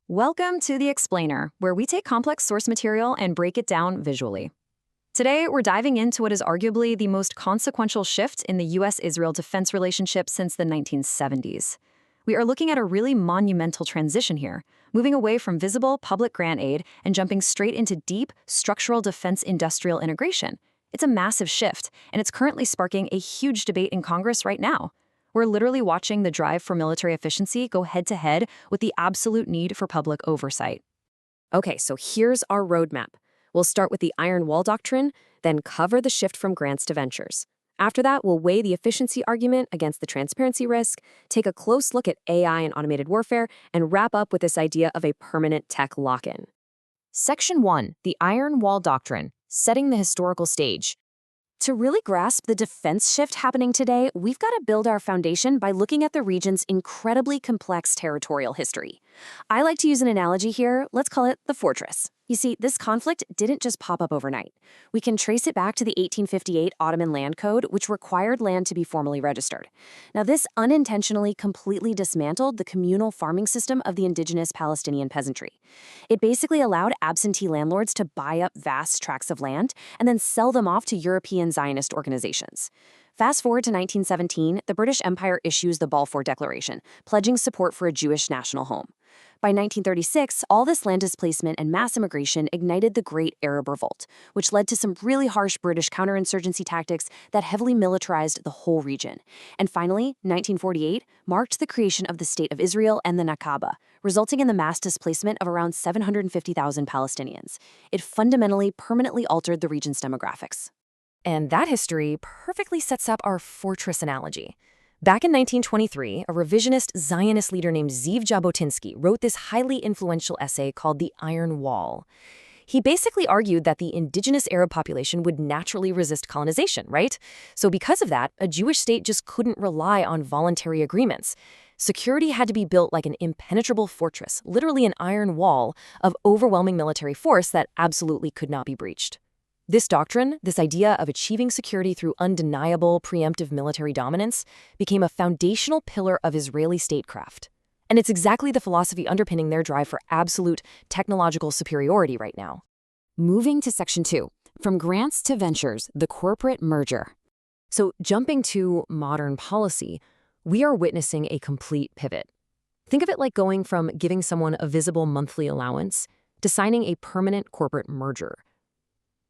Welcome to The Explainer, where we take complex source material and break it down visually. Today, we're diving into what is arguably the most consequential shift in the U.S.-Israel defense relationship since the 1970s. We are looking at a really monumental transition here, moving away from visible public grant aid and jumping straight into deep, structural defense industrial integration. It's a massive shift, and it's currently sparking a huge debate in Congress right now. We're literally watching the drive for military efficiency go head-to-head with the absolute need for public oversight. Okay, so here's our roadmap. We'll start with the Iron Wall Doctrine, then cover the shift from grants to ventures. After that, we'll weigh the efficiency argument against the transparency risk, take a close look at AI and automated warfare, and wrap up with this idea of a permanent tech lock-in. Section 1, the Iron Wall Doctrine, setting the historical stage. To really grasp the defense shift happening today, we've got to build our foundation by looking at the region's incredibly complex territorial history. I like to use an analogy here. Let's call it the fortress. You see, this conflict didn't just pop up overnight. We can trace it back to the 1858 Ottoman Land Code, which required land to be formally registered. Now, this unintentionally completely dismantled the communal farming system of the indigenous Palestinian peasantry. It basically allowed absentee landlords to buy up vast tracts of land and then sell them off to European Zionist organizations. Fast forward to 1917, the British Empire issues the Balfour Declaration, pledging support for a Jewish national home. By 1936, all this land displacement and mass immigration ignited the Great Arab Revolt, which led to some really harsh British counterinsurgency tactics that heavily militarized the whole region. And finally, 1948 marked the creation of the State of Israel and the Nakaba, resulting in the mass displacement of around 750,000 Palestinians. It fundamentally, permanently altered the region's demographics. And that history perfectly sets up our fortress analogy. Back in 1923, a revisionist Zionist leader named Zeev Jabotinsky wrote this highly influential essay called The Iron Wall. He basically argued that the indigenous Arab population would naturally resist colonization, right? So because of that, a Jewish state just couldn't rely on voluntary agreements. Security had to be built like an impenetrable fortress, literally an iron wall of overwhelming military force that absolutely could not be breached. This doctrine, this idea of achieving security through undeniable preemptive military dominance, became a foundational pillar of Israeli statecraft. And it's exactly the philosophy underpinning their drive for absolute technological superiority right now. Moving to Section 2, from grants to ventures, the corporate merger. So jumping to modern policy, we are witnessing a complete pivot. Think of it like going from giving someone a visible monthly allowance to signing a permanent corporate merger.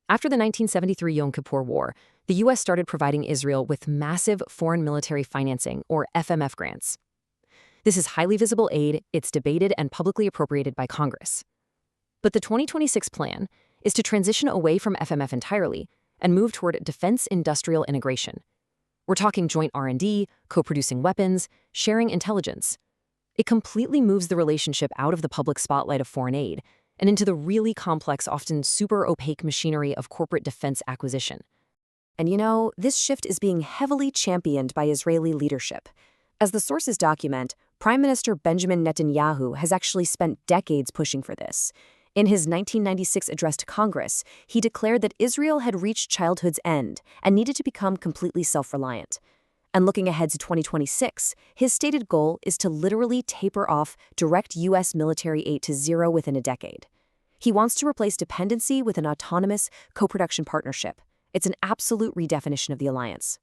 After the 1973 Yom Kippur War, the U.S. started providing Israel with massive foreign military financing, or FMF grants. This is highly visible aid, it's debated and publicly appropriated by Congress. But the 2026 plan is to transition away from FMF entirely and move toward defense industrial integration. We're talking joint R&D, co-producing weapons, sharing intelligence. It completely moves the relationship out of the public spotlight of foreign aid and into the really complex, often super opaque machinery of corporate defense acquisition. And you know, this shift is being heavily championed by Israeli leadership. As the sources document, Prime Minister Benjamin Netanyahu has actually spent decades pushing for this. In his 1996 address to Congress, he declared that Israel had reached childhood's end and needed to become completely self-reliant. And looking ahead to 2026, his stated goal is to literally taper off direct U.S. military aid to zero within a decade. He wants to replace dependency with an autonomous co-production partnership. It's an absolute redefinition of the alliance.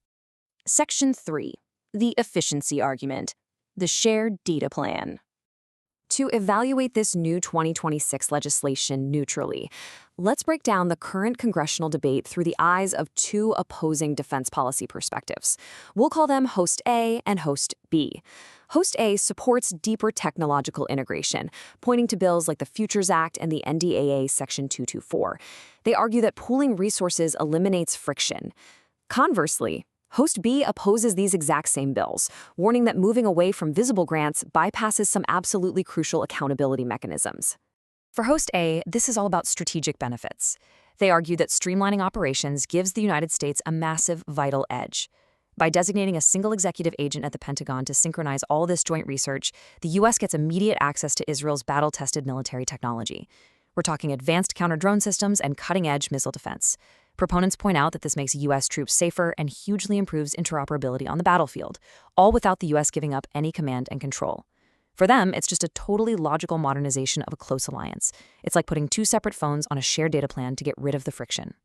Section 3, the efficiency argument, the shared data plan. To evaluate this new 2026 legislation neutrally, let's break down the current congressional debate through the eyes of two opposing defense policy perspectives. We'll call them Host A and Host B. Host A supports deeper technological integration, pointing to bills like the Futures Act and the NDAA Section 224. They argue that pooling resources eliminates friction. Conversely, Host B opposes these exact same bills, warning that moving away from visible grants bypasses some absolutely crucial accountability mechanisms. For Host A, this is all about strategic benefits. They argue that streamlining operations gives the United States a massive, vital edge. By designating a single executive agent at the Pentagon to synchronize all this joint research, the U.S. gets immediate access to Israel's battle-tested military technology. We're talking advanced counter-drone systems and cutting-edge missile defense. Proponents point out that this makes U.S. troops safer and hugely improves interoperability on the battlefield, all without the U.S. giving up any command and control. For them, it's just a totally logical modernization of a close alliance. It's like putting two separate phones on a shared data plan to get rid of the friction.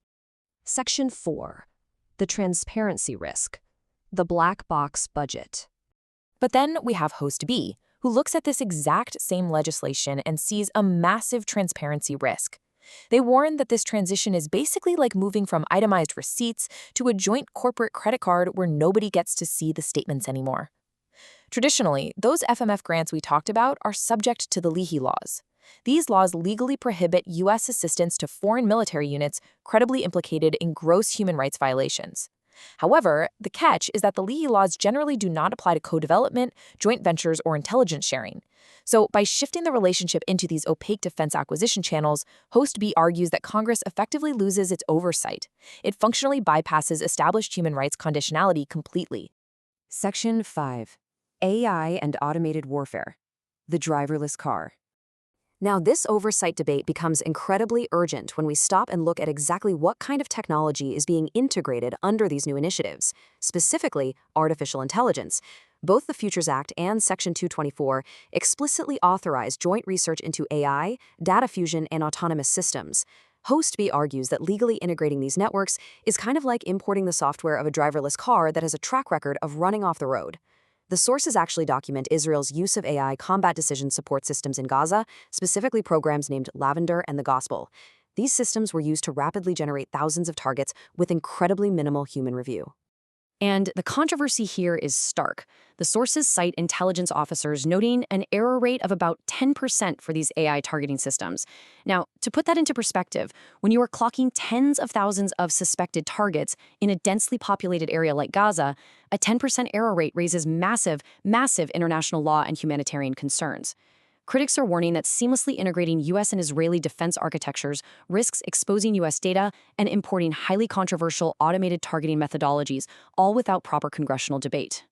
Section 4. The transparency risk. The black box budget. But then we have Host B, who looks at this exact same legislation and sees a massive transparency risk. They warn that this transition is basically like moving from itemized receipts to a joint corporate credit card where nobody gets to see the statements anymore. Traditionally, those FMF grants we talked about are subject to the Leahy laws. These laws legally prohibit U.S. assistance to foreign military units credibly implicated in gross human rights violations. However, the catch is that the Leahy laws generally do not apply to co-development, joint ventures, or intelligence sharing. So, by shifting the relationship into these opaque defense acquisition channels, Host B argues that Congress effectively loses its oversight. It functionally bypasses established human rights conditionality completely. Section 5. AI and automated warfare. The driverless car. Now, this oversight debate becomes incredibly urgent when we stop and look at exactly what kind of technology is being integrated under these new initiatives, specifically artificial intelligence. Both the Futures Act and Section 224 explicitly authorize joint research into AI, data fusion, and autonomous systems. Host B argues that legally integrating these networks is kind of like importing the software of a driverless car that has a track record of running off the road. The sources actually document Israel's use of AI combat decision support systems in Gaza, specifically programs named Lavender and the Gospel. These systems were used to rapidly generate thousands of targets with incredibly minimal human review. And the controversy here is stark. The sources cite intelligence officers noting an error rate of about 10% for these AI targeting systems. Now, to put that into perspective, when you are clocking tens of thousands of suspected targets in a densely populated area like Gaza, a 10% error rate raises massive international law and humanitarian concerns. Critics are warning that seamlessly integrating U.S. and Israeli defense architectures risks exposing U.S. data and importing highly controversial automated targeting methodologies, all without proper congressional debate.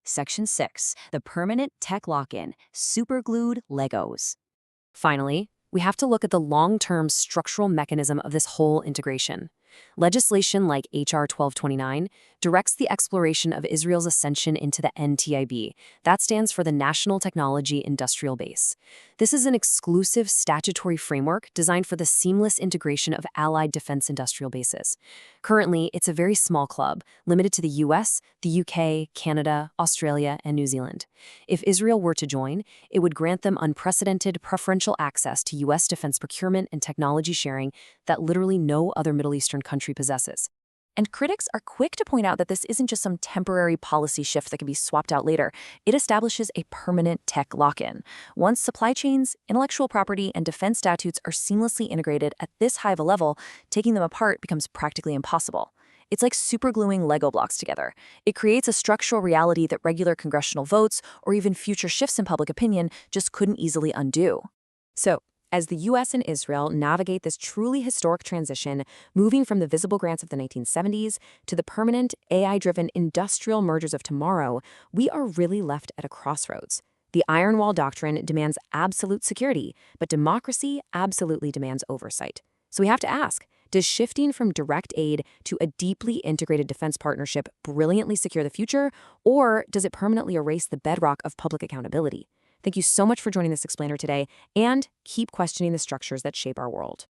Section 6. The permanent tech lock-in, superglued Legos. Finally, we have to look at the long-term structural mechanism of this whole integration. Legislation like H.R. 1229 directs the exploration of Israel's ascension into the NTIB. That stands for the National Technology Industrial Base. This is an exclusive statutory framework designed for the seamless integration of allied defense industrial bases. Currently, it's a very small club, limited to the US, the UK, Canada, Australia, and New Zealand. If Israel were to join, it would grant them unprecedented preferential access to US defense procurement and technology sharing that literally no other Middle Eastern country possesses. And critics are quick to point out that this isn't just some temporary policy shift that can be swapped out later. It establishes a permanent tech lock-in. Once supply chains, intellectual property, and defense statutes are seamlessly integrated at this high of a level, taking them apart becomes practically impossible. It's like supergluing Lego blocks together. It creates a structural reality that regular congressional votes or even future shifts in public opinion just couldn't easily undo. So, as the U.S. and Israel navigate this truly historic transition, moving from the visible grants of the 1970s to the permanent AI-driven industrial mergers of tomorrow, we are really left at a crossroads. The Iron Wall Doctrine demands absolute security, but democracy absolutely demands oversight. So we have to ask, does shifting from direct aid to a deeply integrated defense partnership brilliantly secure the future, or does it permanently erase the bedrock of public accountability? Thank you so much for joining this explainer today, and keep questioning the structures that shape our world.